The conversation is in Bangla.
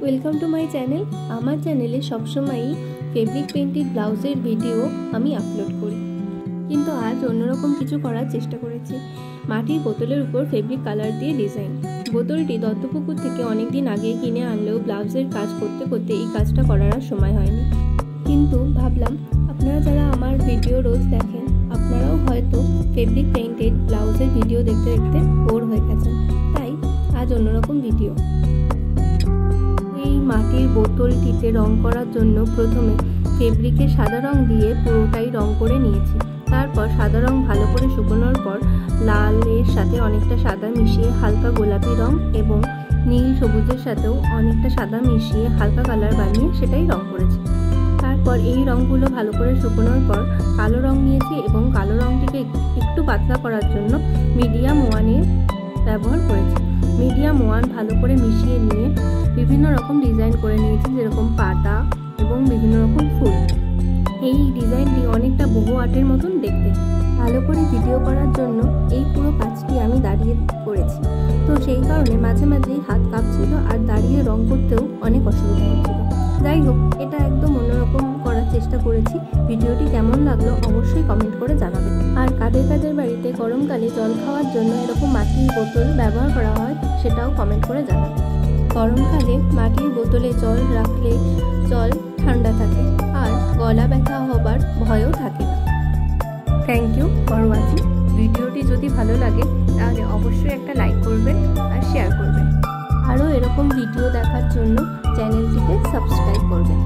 Welcome to my channel. আমার চ্যানেলে সবসময়ই ফেব্রিক পেইন্টেড ব্লাউজের ভিডিও আমি আপলোড করি, কিন্তু আজ অন্যরকম কিছু করার চেষ্টা করেছি। মাটির বোতলের উপর ফেব্রিক কালার দিয়ে ডিজাইন। বোতলটি দত্তপুকুর থেকে অনেক দিন আগে কিনে আনলেও ব্লাউজের কাজ করতে করতে এই কাজটা করার আর সময় হয়নি। কিন্তু ভাবলাম আপনারা যারা আমার ভিডিও রোজ দেখেন, আপনারাও হয়তো ফেব্রিক পেইন্টেড ব্লাউজের ভিডিও দেখতে দেখতে বোর হয়ে গেছেন, তাই আজ অন্যরকম ভিডিও। এই মাটির বোতলটিতে রং করার জন্য প্রথমে ফেব্রিকে সাদা রং দিয়ে পুরোটাই রং করে নিয়েছি। তারপর সাদা রং ভালো করে শুকোনোর পর লালের সাথে অনেকটা সাদা মিশিয়ে হালকা গোলাপি রং এবং নীল সবুজের সাথেও অনেকটা সাদা মিশিয়ে হালকা কালার বানিয়ে সেটাই রং করেছি। তারপর এই রঙগুলো ভালো করে শুকোনোর পর কালো রং নিয়েছি এবং কালো রঙটিকে একটু পাতলা করার জন্য মিডিয়াম ওয়ানের ব্যবহার করেছি। মিডিয়াম ওয়ান ভালো করে মিশিয়ে নিয়ে বিভিন্ন রকম ডিজাইন করে নিয়েছি, যেরকম পাতা এবং বিভিন্ন রকম ফুল। এই ডিজাইনটি অনেকটা বহু আর্টের মতন দেখতে। ভালো করে ভিডিও করার জন্য এই পুরো কাজটি আমি দাঁড়িয়ে করেছি, তো সেই কারণে মাঝে মাঝেই হাত কাঁপছিল আর দাঁড়িয়ে রং করতেও অনেক অসুবিধা হচ্ছিল। যাই হোক, এটা একদম অন্যরকম করার চেষ্টা করেছি। ভিডিওটি কেমন লাগলো অবশ্যই কমেন্ট করে জানাবেন। আর কাদের কাদের বাড়িতে গরমকালে জল খাওয়ার জন্য এরকম মাটির বোতল ব্যবহার করা হয় সেটাও কমেন্ট করে জানাবেন। গরমকালে মাটির বোতলে জল রাখলে জল ঠান্ডা থাকে আর গলা ব্যথা হবার ভয়ও থাকে না। Thank you for watching. ভিডিওটি যদি ভালো লাগে তাহলে অবশ্যই একটা লাইক করবেন আর শেয়ার করবেন। আরও এরকম ভিডিও দেখার জন্য চ্যানেলটিকে সাবস্ক্রাইব করবেন।